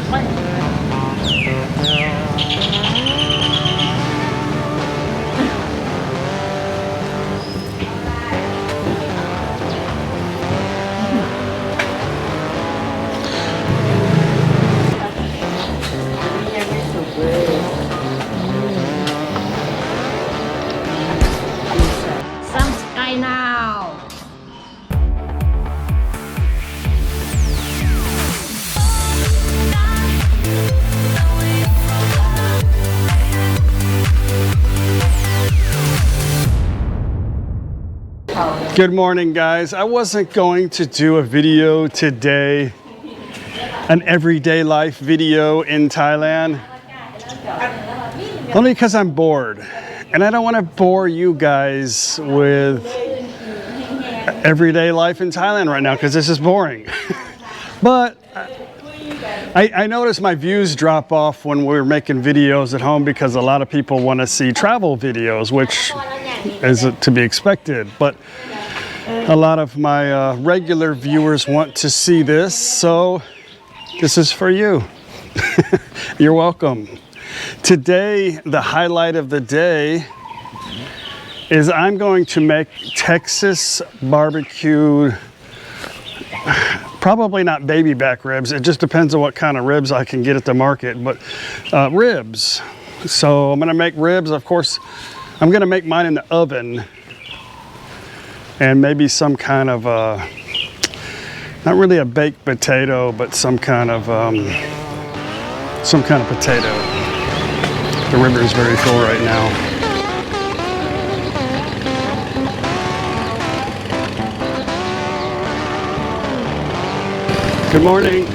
Some sky now. Good morning, guys. I wasn't going to do a video today, an everyday life video in Thailand, only because I'm bored. And I don't want to bore you guys with everyday life in Thailand right now because this is boring. But I noticed my views drop off when we're making videos at home because a lot of people want to see travel videos, which is to be expected. But a lot of my regular viewers want to see this, so this is for you. You're welcome. Today, the highlight of the day is I'm going to make Texas barbecue, probably not baby back ribs. It just depends on what kind of ribs I can get at the market, but ribs. So I'm gonna make ribs. Of course, I'm gonna make mine in the oven, and maybe some kind of, not really a baked potato, but some kind of potato. The river is very full right now. Good morning.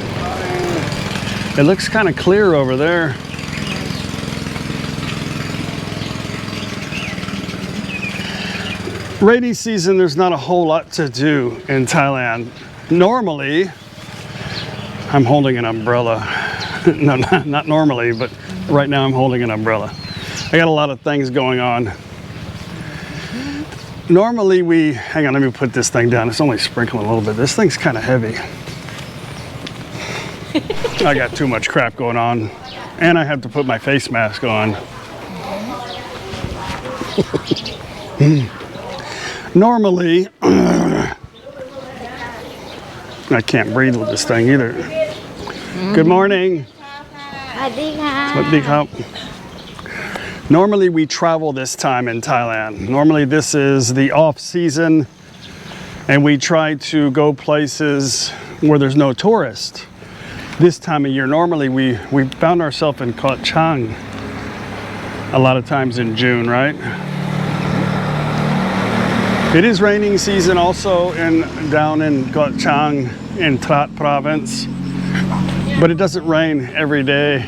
It looks kind of clear over there. Rainy season, there's not a whole lot to do in Thailand. Normally, I'm holding an umbrella. No, not normally, but right now I'm holding an umbrella. I got a lot of things going on. Normally hang on, let me put this thing down. It's only sprinkling a little bit. This thing's kind of heavy. I got too much crap going on, and I have to put my face mask on. Normally, I can't breathe with this thing either. Good morning. Normally we travel this time in Thailand. Normally this is the off season, and we try to go places where there's no tourists. This time of year, normally we found ourselves in Koh Chang a lot of times in June, right? It is raining season also down in Koh Chang in That province, but it doesn't rain every day.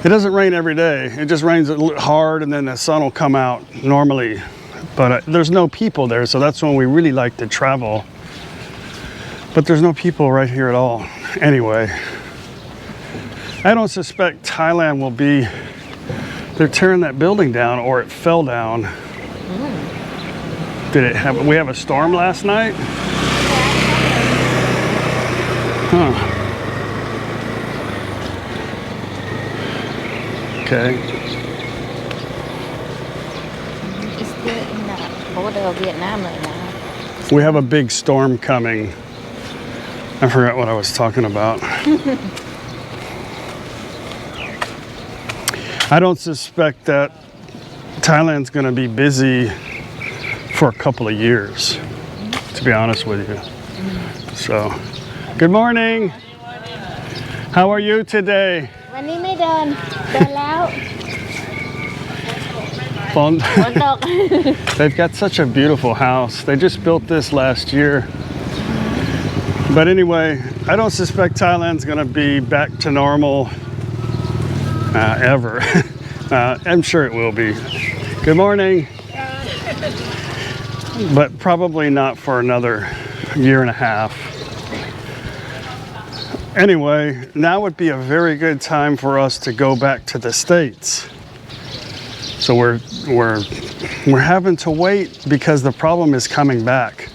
It doesn't rain every day. It just rains hard and then the sun will come out normally. But there's no people there, so that's when we really like to travel. But there's no people right here at all. Anyway, I don't suspect Thailand will be, they're tearing that building down, or it fell down. Did we have a storm last night? Huh. Okay. It's still in the border of Vietnam right now. We have a big storm coming. I forgot what I was talking about. I don't suspect that Thailand's going to be busy for a couple of years, to be honest with you. So, good morning. How are you today? วันนี้ไม่เดินแล้ว They've got such a beautiful house. They just built this last year. But anyway, I don't suspect Thailand's going to be back to normal ever. I'm sure it will be. Good morning. But probably not for another year and a half. Anyway, now would be a very good time for us to go back to the States. So we're having to wait because the problem is coming back.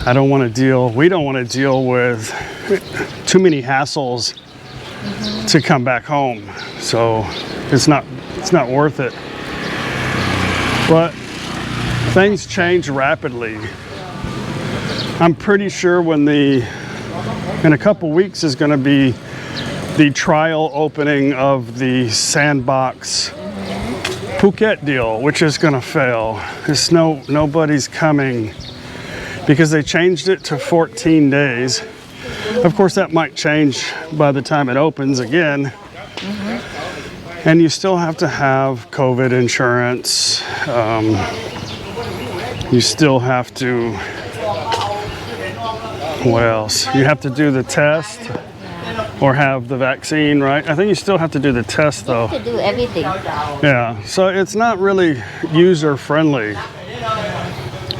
we don't want to deal with too many hassles to come back home. So it's not worth it. But things change rapidly. I'm pretty sure in a couple weeks is going to be the trial opening of the Sandbox Phuket deal, which is going to fail. Nobody's coming because they changed it to 14 days. Of course, that might change by the time it opens again. And you still have to have COVID insurance. You still have to, what else? You have to do the test or have the vaccine, right? I think you still have to do the test though. You have to do everything. Yeah, so it's not really user friendly.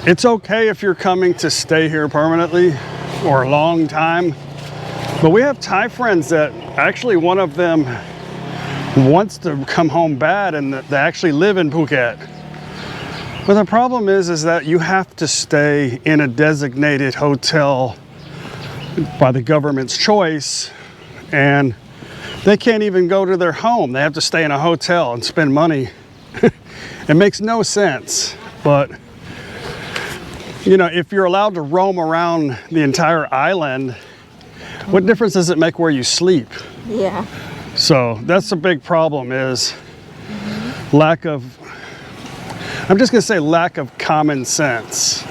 It's okay if you're coming to stay here permanently or a long time. But we have Thai friends that actually one of them wants to come home bad and they actually live in Phuket. But the problem is that you have to stay in a designated hotel by the government's choice, and they can't even go to their home. They have to stay in a hotel and spend money. It makes no sense. But you know, if you're allowed to roam around the entire island, what difference does it make where you sleep? Yeah. So that's the big problem is lack of, I'm just gonna say lack of common sense.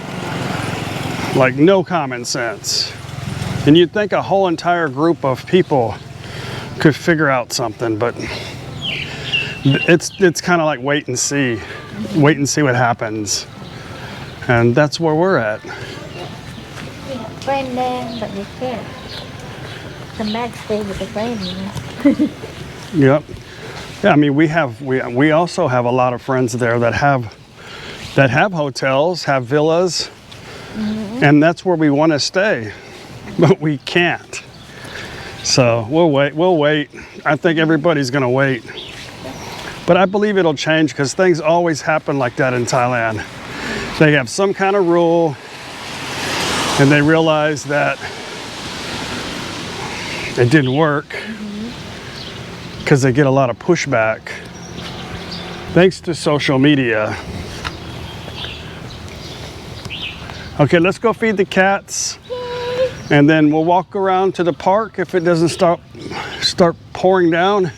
Like no common sense. And you'd think a whole entire group of people could figure out something, but it's kind of like wait and see what happens. And that's where we're at. We have friend there, but we can't come back, stay with the friend, you know. Yep. Yeah, I mean, we also have a lot of friends there that have hotels, have villas, and that's where we want to stay, but we can't. So we'll wait. I think everybody's gonna wait. But I believe it'll change because things always happen like that in Thailand. They have some kind of rule and they realize that it didn't work because they get a lot of pushback thanks to social media. Okay, let's go feed the cats and then we'll walk around to the park if it doesn't start pouring down,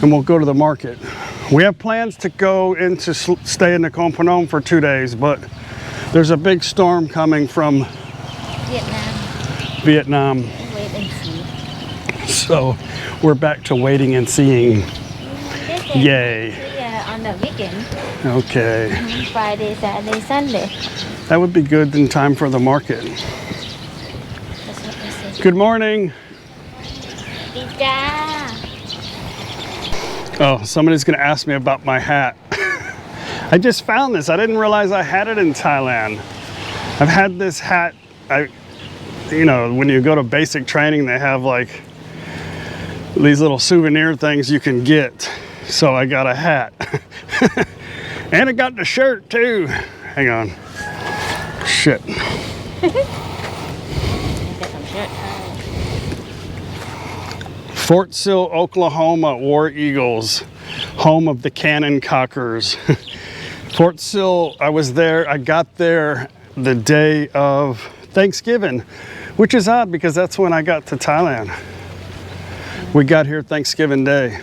and we'll go to the market. We have plans to go stay in NakhonPhanom for 2 days, but there's a big storm coming from Vietnam. Wait and see. So we're back to waiting and seeing. Yay. Yeah, on the weekend. Okay. Friday, Saturday, Sunday. That would be good in time for the market. That's what they say. Good morning. Pizza. Oh, somebody's gonna ask me about my hat. I just found this. I didn't realize I had it in Thailand. I've had this hat. You know, when you go to basic training, they have like these little souvenir things you can get. So I got a hat. And I got the shirt too. Hang on. Shit. Fort Sill, Oklahoma, War Eagles, home of the cannon cockers. Fort Sill, I was there, I got there the day of Thanksgiving, which is odd because that's when I got to Thailand. We got here Thanksgiving Day.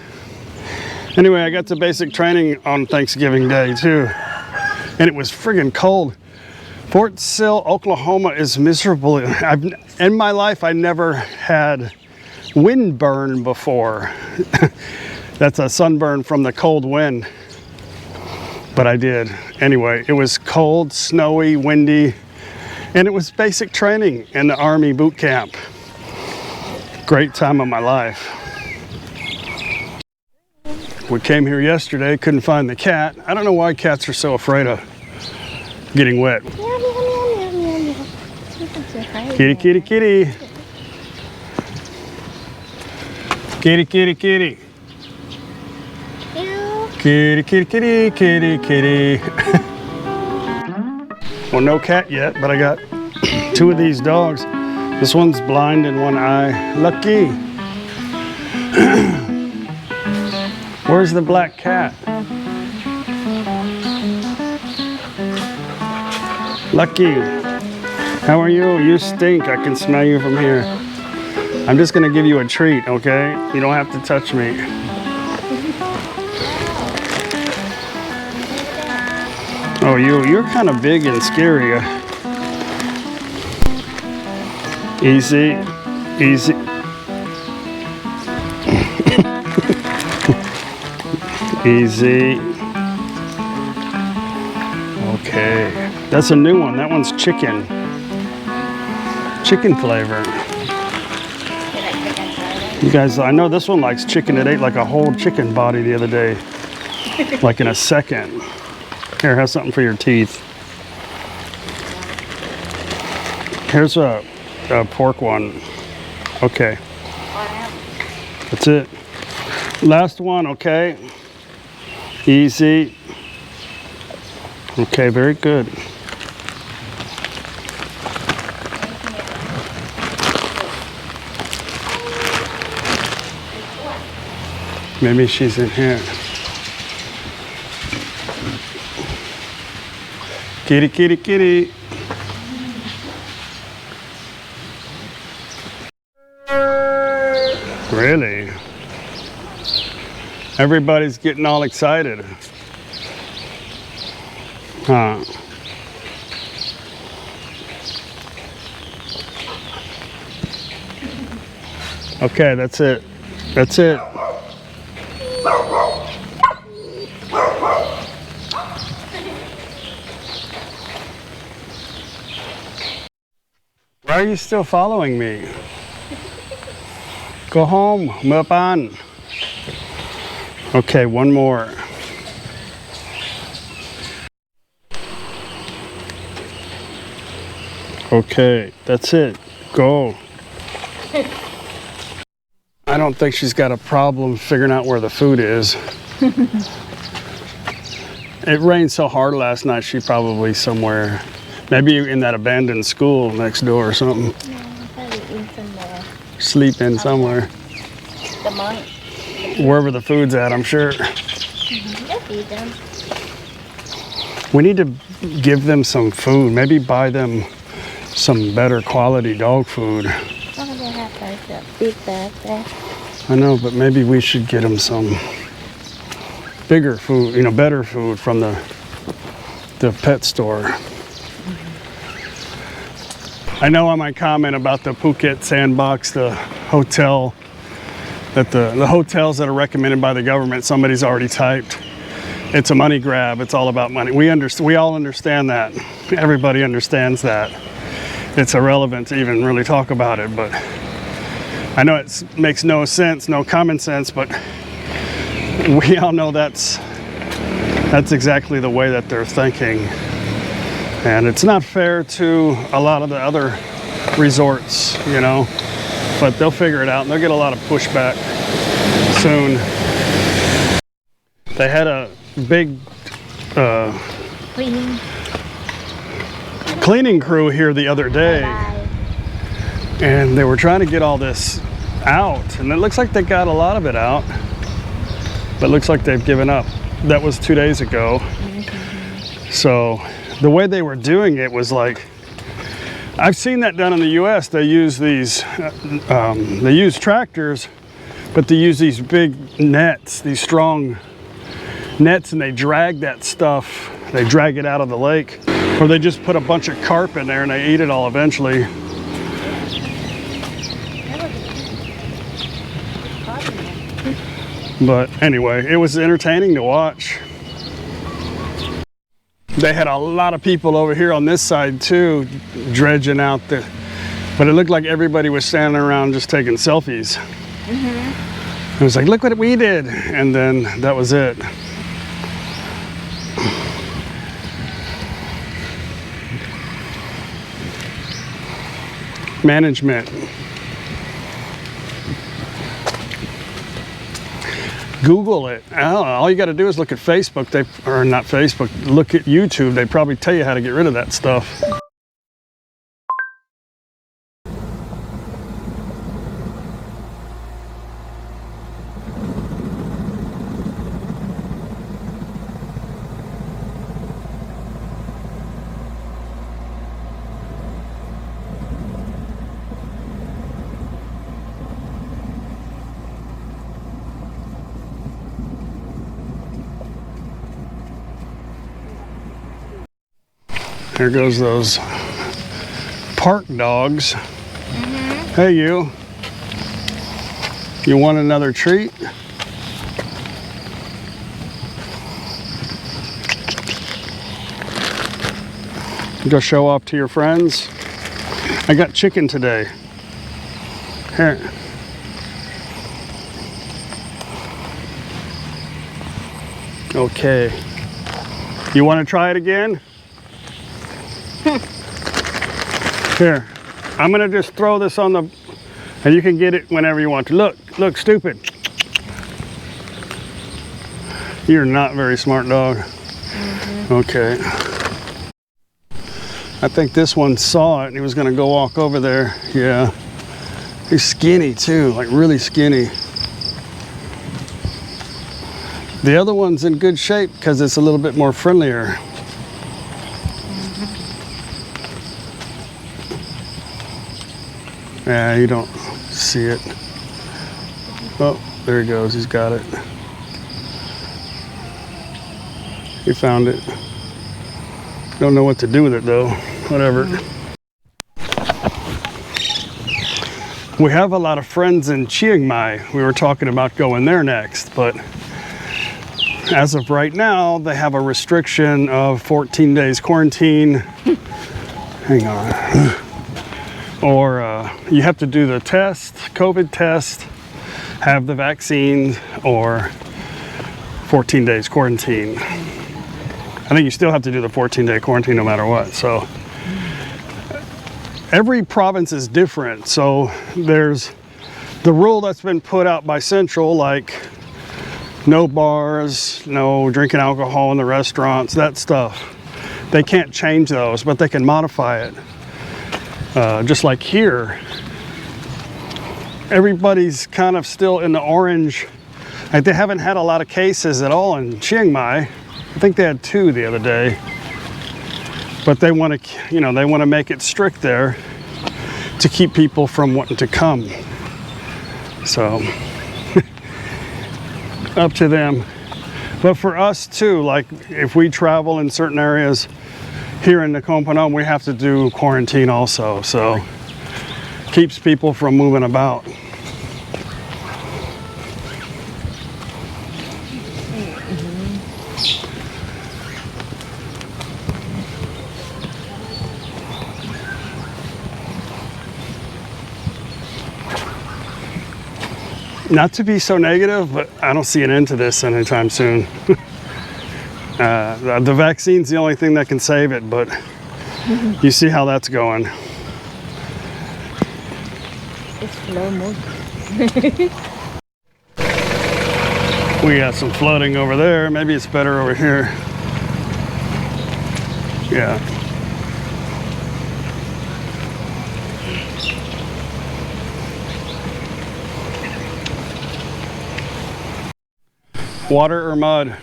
Anyway, I got to basic training on Thanksgiving Day too, and it was friggin' cold. Fort Sill, Oklahoma is miserable. In my life, I never had windburn before. That's a sunburn from the cold wind, but I did. Anyway, it was cold, snowy, windy, and it was basic training in the Army boot camp. Great time of my life. We came here yesterday, couldn't find the cat. I don't know why cats are so afraid of getting wet. Kitty, kitty, kitty. Kitty, kitty, kitty. Kitty, kitty, kitty, kitty, kitty. Well, no cat yet, but I got Two of these dogs. This one's blind in one eye. Lucky. Where's the black cat? Lucky. How are you? You stink. I can smell you from here. I'm just gonna give you a treat, okay? You don't have to touch me. Oh, you're kind of big and scary. Easy, easy. Easy. Okay, that's a new one. That one's chicken. Chicken flavor. You guys, I know this one likes chicken. It ate like a whole chicken body the other day, like in a second. Here, have something for your teeth. Here's a pork one. Okay. That's it. Last one, okay. Easy. Okay, very good. Maybe she's in here. Kitty, kitty, kitty. Really? Everybody's getting all excited. Huh. Okay, that's it. That's it. Why are you still following me? Go home, Merpan. Okay, one more. Okay, that's it. Go. I don't think she's got a problem figuring out where the food is. It rained so hard last night, she probably somewhere, maybe in that abandoned school next door or something. No, probably in somewhere. Sleep in somewhere. The monk. Wherever the food's at, I'm sure. They'll feed them. We need to give them some food. Maybe buy them some better quality dog food. Oh, they have like a big bag there. I know, but maybe we should get them some bigger food, you know, better food from the pet store. I know on my comment about the Phuket Sandbox, the hotel, that the hotels that are recommended by the government, somebody's already typed. It's a money grab. It's all about money. We all understand that. Everybody understands that. It's irrelevant to even really talk about it, but I know it makes no sense, no common sense, but we all know that's exactly the way that they're thinking. And it's not fair to a lot of the other resorts, you know, but they'll figure it out and they'll get a lot of pushback soon. They had a big cleaning crew here the other day, and they were trying to get all this out, and it looks like they got a lot of it out, but it looks like they've given up. That was 2 days ago. So the way they were doing it was like, I've seen that done in the US. They use these they use tractors, but they use these big nets, these strong nets, and they drag that stuff, they drag it out of the lake, or they just put a bunch of carp in there and they eat it all eventually. But anyway, it was entertaining to watch. They had a lot of people over here on this side too, dredging out the, but it looked like everybody was standing around just taking selfies. It was like, look what we did, and then that was it. Management. Google it. All you got to do is look at Facebook. Or not Facebook. Look at YouTube. They probably tell you how to get rid of that stuff. Here goes those park dogs. Hey, you. You want another treat? Go show off to your friends. I got chicken today. Here. Okay. You want to try it again? Here. I'm going to just throw this on the... And you can get it whenever you want to. Look, stupid. You're not very smart, dog. Okay. I think this one saw it and he was going to go walk over there. Yeah. He's skinny too, like really skinny. The other one's in good shape because it's a little bit more friendlier. Yeah, you don't see it. Oh, there he goes. He's got it. He found it. Don't know what to do with it though. Whatever. We have a lot of friends in Chiang Mai. We were talking about going there next, but as of right now, they have a restriction of 14 days quarantine. Hang on. Or you have to do the test, COVID test, have the vaccine, or 14 days quarantine. I think you still have to do the 14-day quarantine no matter what. So every province is different. So there's the rule that's been put out by Central, like no bars, no drinking alcohol in the restaurants, that stuff. They can't change those, but they can modify it. Just like here, everybody's kind of still in the orange. Like they haven't had a lot of cases at all in Chiang Mai. I think they had 2 the other day, but they want to, they want to make it strict there to keep people from wanting to come. So up to them. But for us too, like if we travel in certain areas here in NakhonPhanom, we have to do quarantine also. So keeps people from moving about. Not to be so negative, but I don't see an end to this anytime soon. The vaccine's the only thing that can save it, but you see how that's going. It's slow moving. We got some flooding over there. Maybe it's better over here. Yeah. Water or mud?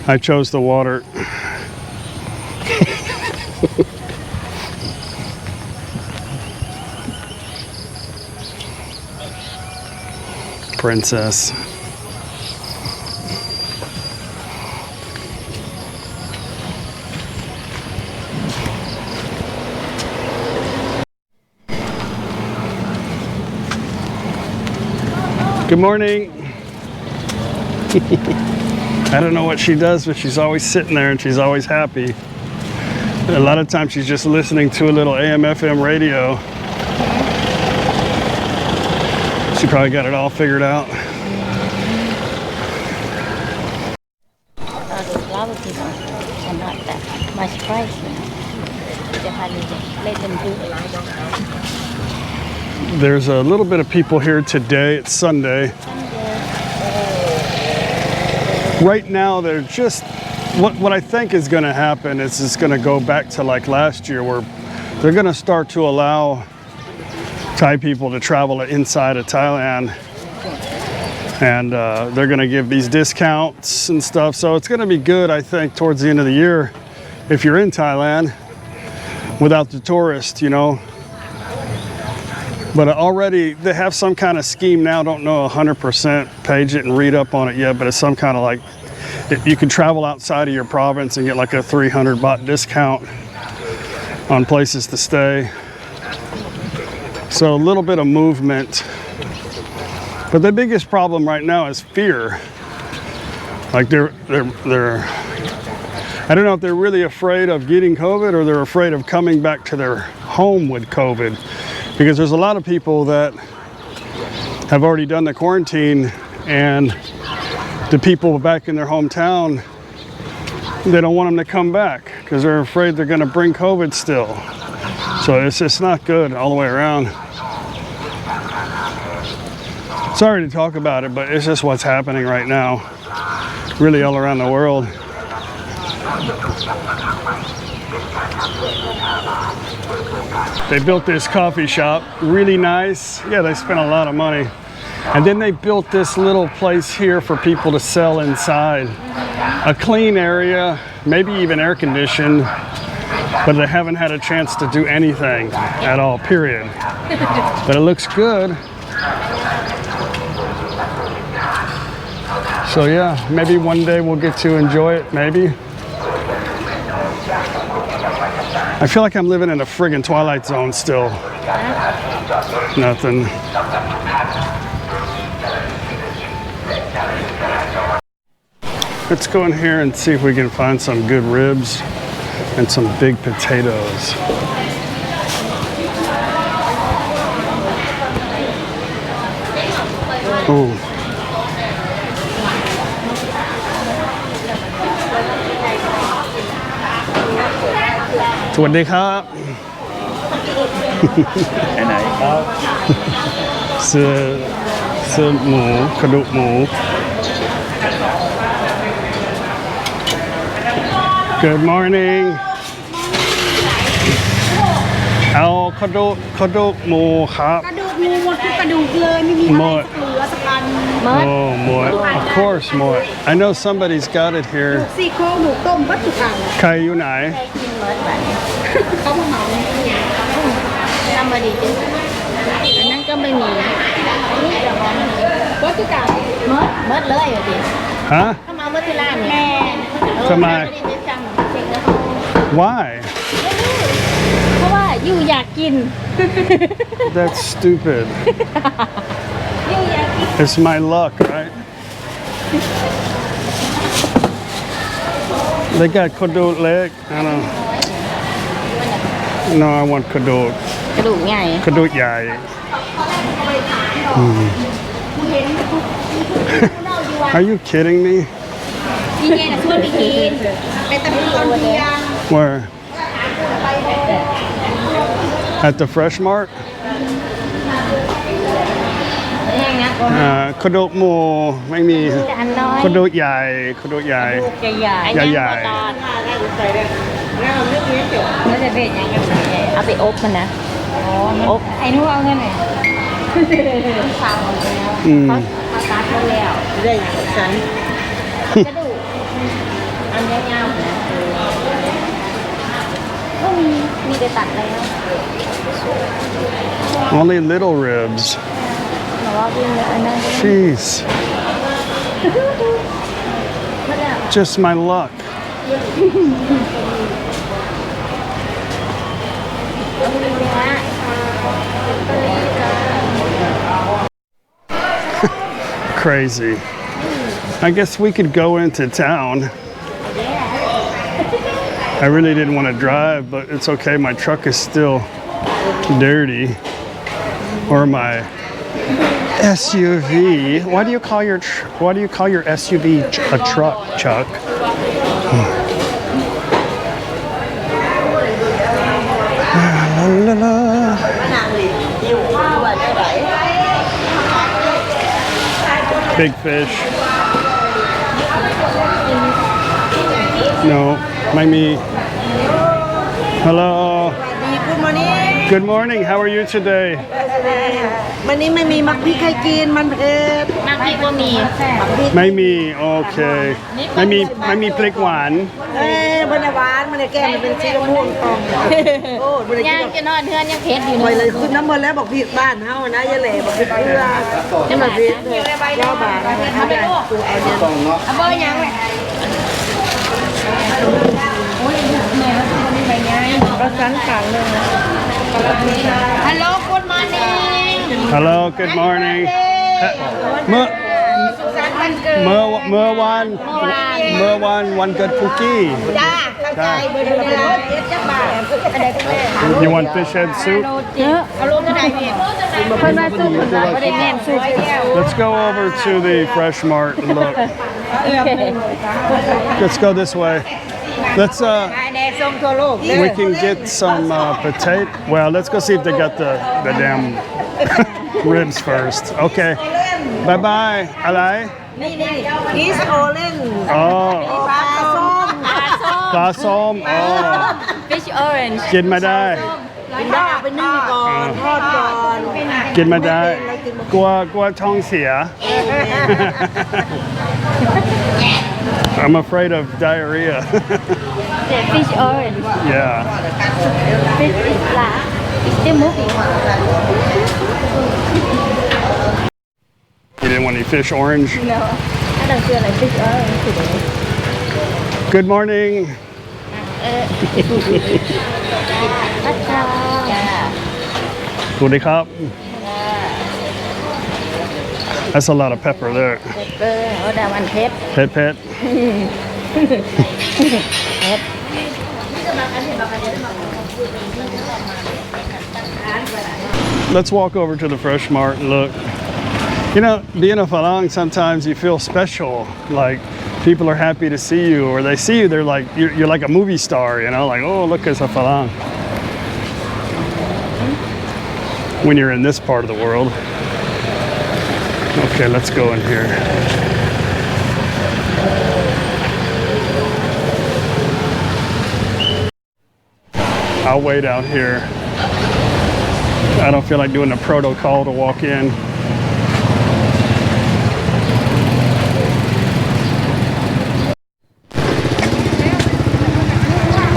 I chose the water. Princess. Good morning. I don't know what she does, but she's always sitting there and she's always happy. A lot of times she's just listening to a little AM/FM radio. She probably got it all figured out. The flower people are not that much price. Let them do. There's a little bit of people here today. It's Sunday. Right now, they're just, what I think is going to happen is it's going to go back to like last year where they're going to start to allow Thai people to travel inside of Thailand. And they're going to give these discounts and stuff. So it's going to be good, I think, towards the end of the year if you're in Thailand without the tourist, But already they have some kind of scheme now. Don't know 100%. Page it and read up on it yet, but it's some kind of like you can travel outside of your province and get like a 300 baht discount on places to stay. So a little bit of movement. But the biggest problem right now is fear. Like they're I don't know if they're really afraid of getting COVID or they're afraid of coming back to their home with COVID. Because there's a lot of people that have already done the quarantine, and the people back in their hometown, they don't want them to come back because they're afraid they're going to bring COVID still. So it's just not good all the way around. Sorry to talk about it, but it's just what's happening right now, really all around the world. They built this coffee shop, really nice. Yeah, they spent a lot of money. And then they built this little place here for people to sell inside. A clean area, maybe even air conditioned, but they haven't had a chance to do anything at all, period. But it looks good. So yeah, maybe one day we'll get to enjoy it, maybe. I feel like I'm living in a friggin' Twilight Zone still. Nothing. Let's go in here and see if we can find some good ribs and some big potatoes. Ooh. สวัสดีครับไปไหนครับเสื้อหมูกระดูกหมู Good morning เอากระดูกหมูครับกระดูกหมูหมดทุกกระดูกเลยไม่มีอะไรเหลือสักอันOh, more. Of course, more. I know somebody's got it here. ซี่โครงหมูต้มวัตถุอันใครอยู่ไหนเขามาเหมาทำมาดีจังอันนั้นก็ไม่มีวัตถุอันเมิดเลยอ่ะดิฮะเขามาเมื่อที่ร้านแม่ทำไม Why เพราะว่าอยู่อยากกิน That's stupid It's my luck, right? They got kodok leg. I don't know. No, I want kodok. Kodok ใหญ่ Kodok ใหญ่ Are you kidding me? Where? At the Fresh Mart? กระดูกหมูไม่มีกระดูกใหญ่กระดูกใหญ่ใหญ่แล้วจะเป็นยังไงเอาไปอบมันนะอบไอ้นู้นเอาเงินไหนฝากหมดแล้วเขาตัดแล้วได้ฉันกระดูกอันยาวๆนะก็มีไปตัดแล้ว Only little ribs Jeez. Just my luck. Crazy. I guess we could go into town. I really didn't want to drive, but it's okay. My truck is still dirty. Or my SUV. Why do you call your SUV a truck, Chuck? La, la, la. Big fish. No, my me. Hello. Good morning. Good morning. How are you today? วันนี้ไม่มีมักพริกให้กินมันเผ็ดมักพริกก็มีไม่มีโอเคไม่มีพริกหวานมันหวานมันแก้มมันเป็นสีม่วงทองโอ้ย่างจะนอนเทือนยังเผ็ดอยู่เลยเลยขึ้นน้ำมันแล้วบอกพริกบ้านเฮานะยะแหล่บอกพริกเกลือจะมาพริกย่อบาเอาไปลูกเอาเบอร์ยังโอ้ยแม่ ใบไงก็ชั้นขาเลย Hello good morning Hello good morning เมื่อวันเกิดคุกกี้ จ้าเข้าใจเบอร์ดูในรถเจ็ดจักบาทอะไรพวกนี้ You want fish head soup เยอะเอาลงที่ไหนพี่เพิ่นมาซื้อคนละประเด็นแม่นซื้อ Let's go over to the Fresh Mart and look Let's go this way Let's we can get some potato well let's go see if they got the damn ribs first okay bye bye อะไรนี่East Orange อ๋อ ปลาส้ม ปลาส้มอ๋อ Fish Orange กินไม่ได้ กินได้ไปนึ่งก่อนทอดก่อน กินไม่ได้กลัวท้องเสีย I'm afraid of diarrhea Fish Orange yeah Fish is black It's still moving You didn't want any fish orange No I don't feel like Fish Orange today Good morning พัชชา สวัสดีครับ That's a lot of pepper there เออโอ้ดาวันเพชร เผ็ด Let's walk over to the Fresh Mart and look. You know, being a Phalang, sometimes you feel special. Like people are happy to see you, or they see you, they're like, you're like a movie star, you know, like, oh, look, it's a Phalang. When you're in this part of the world. Okay, let's go in here. I'll wait out here. I don't feel like doing a protocol to walk in.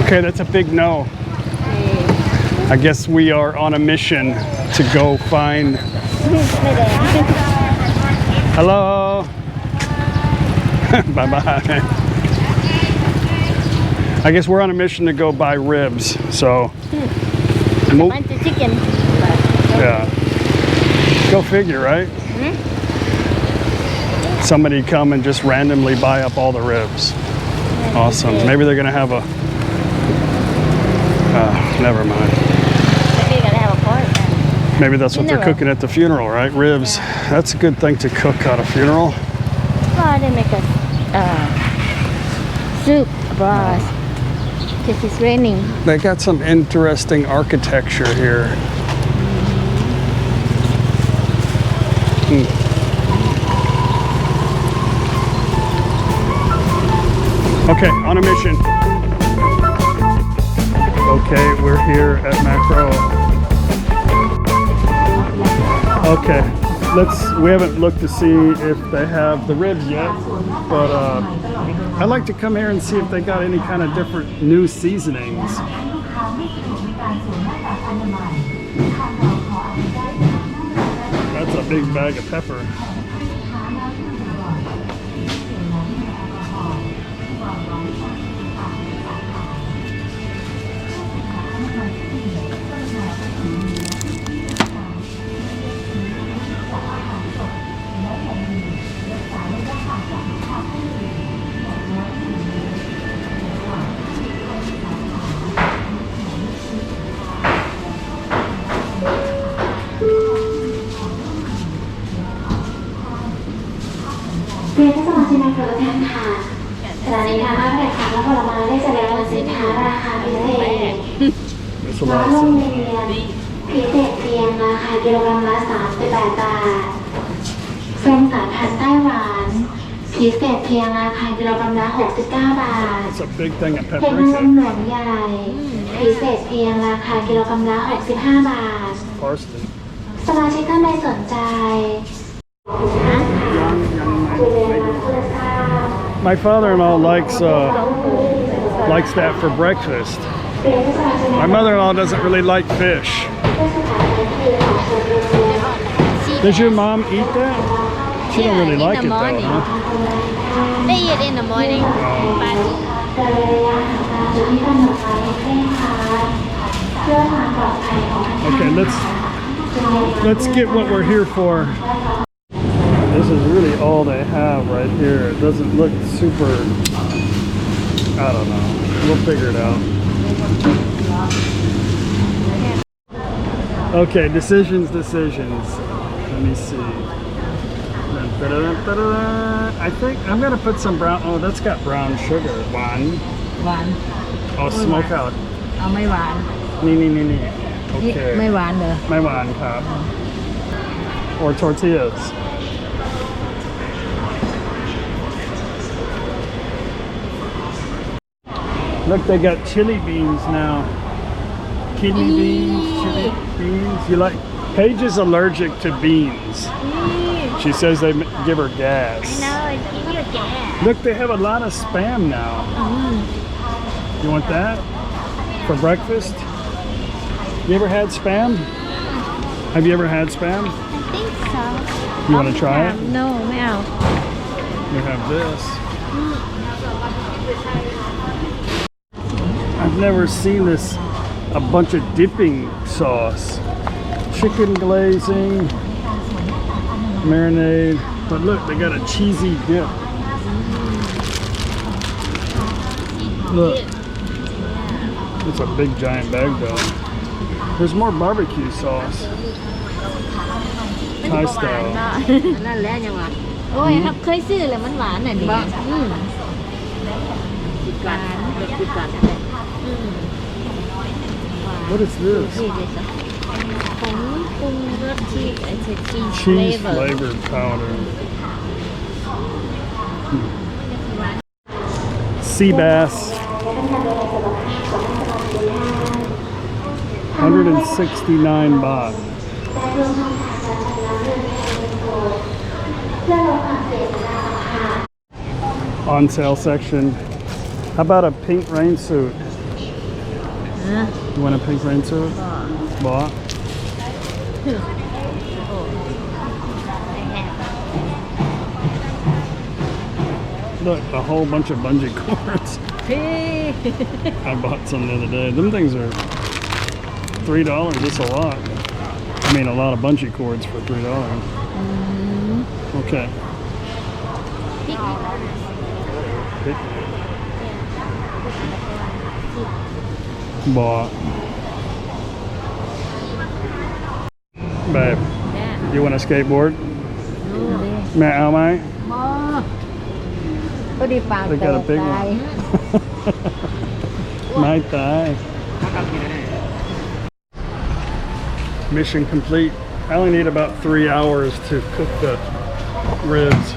Okay, that's a big no. I guess we are on a mission to go find. Hello. Bye bye. I guess we're on a mission to go buy ribs. So. bunch of chicken Yeah. Go figure, right? Somebody come and just randomly buy up all the ribs. Awesome. Maybe they're gonna have a. Never mind. Maybe gonna have a pork Maybe that's what they're Funeral. cooking at the funeral, right? Ribs. That's a good thing to cook at a funeral. Well, they make a soup broth because it's raining. They got some interesting architecture here. Okay, on a mission. Okay, we're here at Macro. Okay, we haven't looked to see if they have the ribs yet, but I'd like to come here and see if they got any kind of different new seasonings. That's a big bag of pepper.เรียนท่านสมาชิกในเครือท่านค่ะขณะนี้ทางภาคการค้าและผลไม้ได้แสดงสินค้าราคาพิเศษ That's a น้อย lot ล of ง stuff. ในเรียนพิเศษเพียงราคากิโลกรัมละ38 บาทส้มสายพันธุ์ไต้หวันพิเศษเพียงราคากิโลกรัมละ69 บาท It's a big thing of เห็ด pepper. นางร Is มหลวงใหญ่พิเศษเพียงราคากิโลกรัมละ65 บาท Parsley. สมาชิกท่านใดสนใจ My father-in-law likes that for breakfast. My mother-in-law doesn't really like fish. Does your mom eat that? She don't really like it though, huh? They eat in the morning but จุดที่กำหนดไว้ให้เคร่งครัดเพื่อความปลอดภัยของท่าน Okay, let's get what we're here for. This is really all they have right here. It doesn't look super. I don't know. We'll figure it out. Okay, decisions. Let me see. I think I'm gonna put some brown. Oh, that's got brown sugar. One. หวาน Oh, smoke out. เอาไม่หวาน นี่ นี่ Okay. ไม่หวานเหรอ ไม่หวานครับ Or tortillas. Look, they got chili beans now. Kidney beans, chili beans. You like? Paige is allergic to beans. She says they give her gas. No it's give you gas Look, they have a lot of spam now. You want that for breakfast? You ever had spam? Have you ever had spam? I think so You want to try it? No ไม่เอา We have this. I've never seen this, a bunch of dipping sauce. Chicken glazing, marinade. But look, they got a cheesy dip. Look. It's a big giant bag though. There's more barbecue sauce. Thai style. นั่นแหละยังหวานโอ้ยครับเคยซื้อแล้วมันหวานอ่ะดิหวาน What is this? นี่เลยจ้ะผงปรุงรสชีสไอ้ชีส Cheese flavored powder. Sea bass. 169 baht. On sale section. How about a pink rain suit? You want a pink rain suit? Bought. Look, a whole bunch of bungee cords. I bought some the other day. Them things are $3. That's a lot. I mean, a lot of bungee cords for $3. Okay. Bought. Babe, you want a skateboard? แม่เอาไหม ก็ดีปาก They แต got a ก big ตาย one. ไม่ตาย Mission complete. I only need about 3 hours to cook the ribs.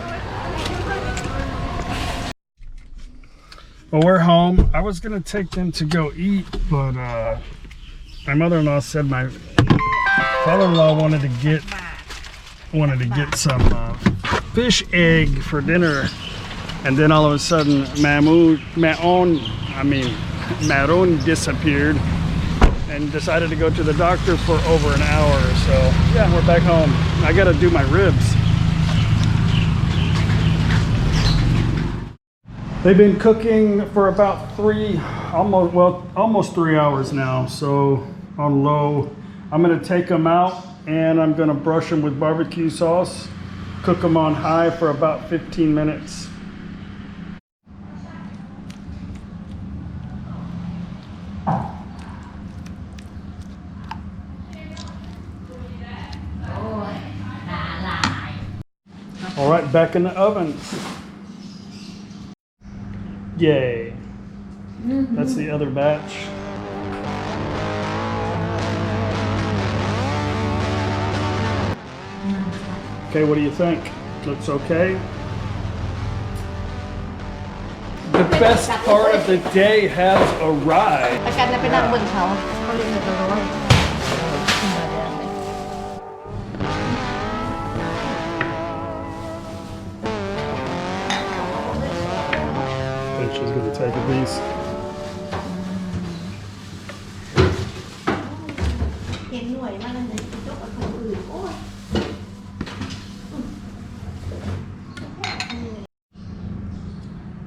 Well, we're home. I was gonna take them to go eat, but my mother-in-law said my father-in-law wanted to get some fish egg for dinner, and then all of a sudden, Maroon disappeared and decided to go to the doctor for over an hour. So yeah, we're back home. I gotta do my ribs. They've been cooking for about almost 3 hours now. So on low, I'm gonna take them out and I'm gonna brush them with barbecue sauce, cook them on high for about 15 minutes. All right, back in the oven. Yay. That's the other batch. Okay, what do you think? Looks okay? The best part of the day has arrived. ประกันจะไปนั่งบนเขาเขาเรียกกันว่า think she's going to take a piece.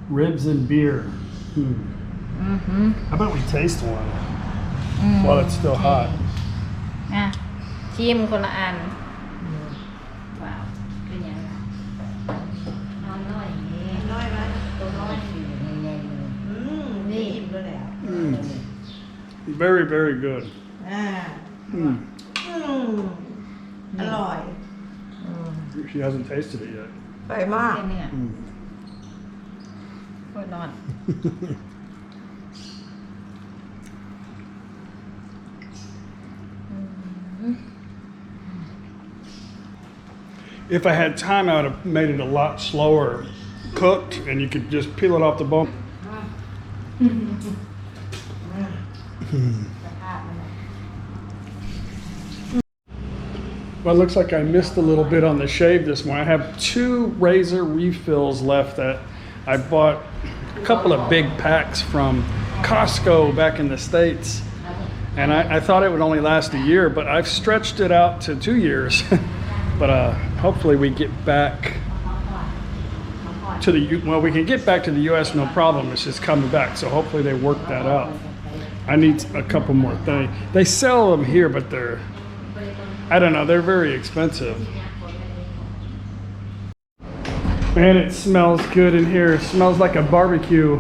Ribs and beer. How about we taste one while it's still hot? อ่ะชิมคนละอันว้าวเป็นยังไงน้อยๆนี่น้อยไหมตัวน้อยนี่ Very, very good. อร่อย She hasn't tasted it yet. ไปมาก เป็นเนี่ยโคตรนอน If I had time, I would have made it a lot slower cooked, and you could just peel it off the bone. Well, it looks like I missed a little bit on the shave this morning. I have 2 razor refills left that I bought a couple of big packs from Costco back in the States. And I thought it would only last a year, but I've stretched it out to 2 years. But hopefully we get back to we can get back to the U.S. no problem. It's just coming back. So hopefully they work that out. I need a couple more things. They sell them here, but I don't know, they're very expensive. Man, it smells good in here. It smells like a barbecue.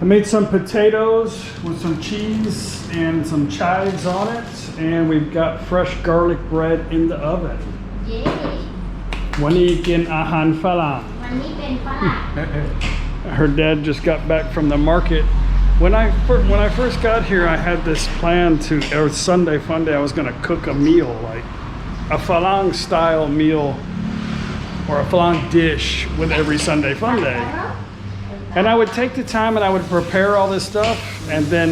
I made some potatoes with some cheese and some chives on it, and we've got fresh garlic bread in the oven. เย้ วันนี้กินอาหารฝรั่ง วันนี้เป็นฝรั่ง Her dad just got back from the market. When I first got here, I had this plan or Sunday fun day, I was going to cook a meal, like a Falang style meal or a Falang dish with every Sunday fun day. And I would take the time and I would prepare all this stuff, and then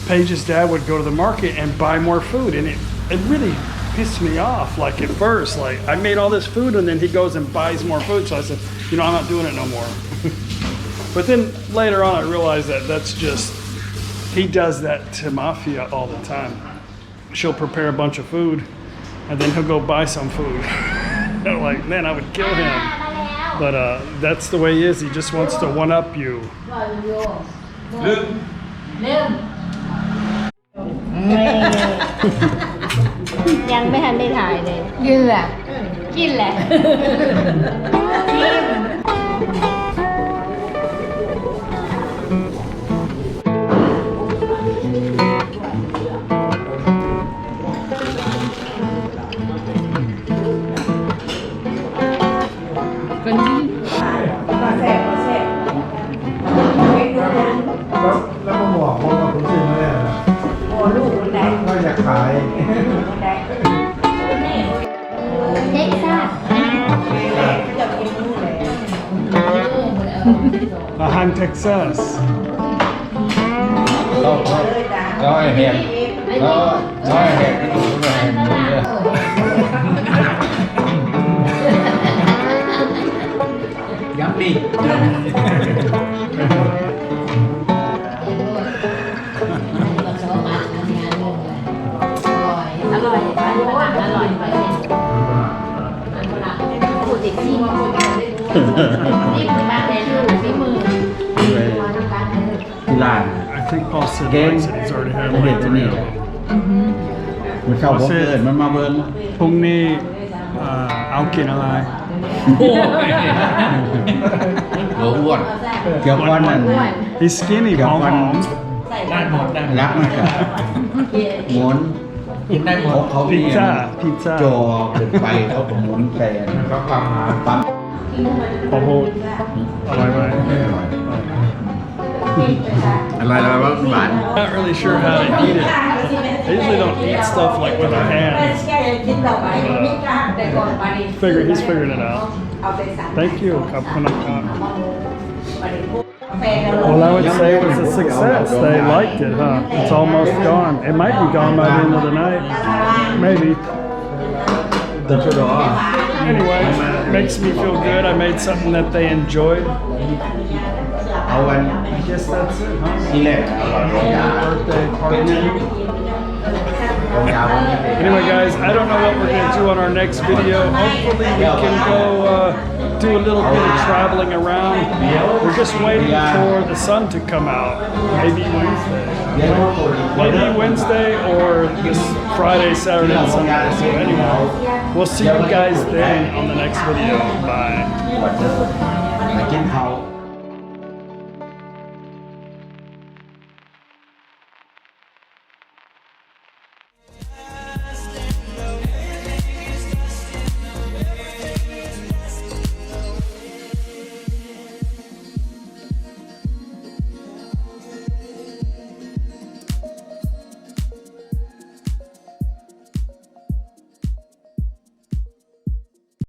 Paige's dad would go to the market and buy more food, and it really pissed me off. Like at first, like I made all this food and then he goes and buys more food. So I said, I'm not doing it no more. But then later on, I realized that that's just, he does that to mafia all the time. She'll prepare a bunch of food and then he'll go buy some food. I'm like, man, I would kill him. But that's the way he is. He just wants to one-up you. ยังไม่ทันได้ถ่ายเลยกินแหละกินแหละแล้วมาบอกว่าผมซื้อมาแล้วนะว่าอยากขาย เท็กซัส Ahan Texas. ก็ไอเห็ดก็ไอเห็ดก็ถูกเลยยับปีอร่อยอร่อยไปพูดติดที่มือนี่มากเลยที่มือ ที่ร้าน I think Paul said likes it. He's already had like 3 of them. มันเข้าผมเกิดมันมาเบิ้ง พรุ่งนี้เอากินอะไร หัวอ้วนเกี่ยวก้อนนั่น He's skinny เกี่ยว ผอ ก้อน ม ได้หมดรักมันกับหมุนกินได้หมดเขา ๆพิซซ่าพิซซ่า จอขึ้นไปเขาหมุนแฟนเขาปั๊ม ขอโทษอร่อยไหม อะไรวะหวาน Not really sure how to eat it. I usually don't eat stuff like with my hands. He's figured it out. Thank you. Hunnicutt. Well, I would say it was a success. They liked it, huh? It's almost gone. It might be gone by the end of the night. Maybe. Anyway, it makes me feel good. I made something that they enjoyed. เอาวัน I guess that's it, huh? ที่แรก Birthday party. Anyway, guys, I don't know what we're going to do on our next video. Hopefully, we can go do a little bit of traveling around. We're just waiting for the sun to come out. Maybe Wednesday. Maybe Wednesday or this Friday, Saturday, and Sunday. So anyway, we'll see you guys then on the next video. Bye. ไปกินข้าว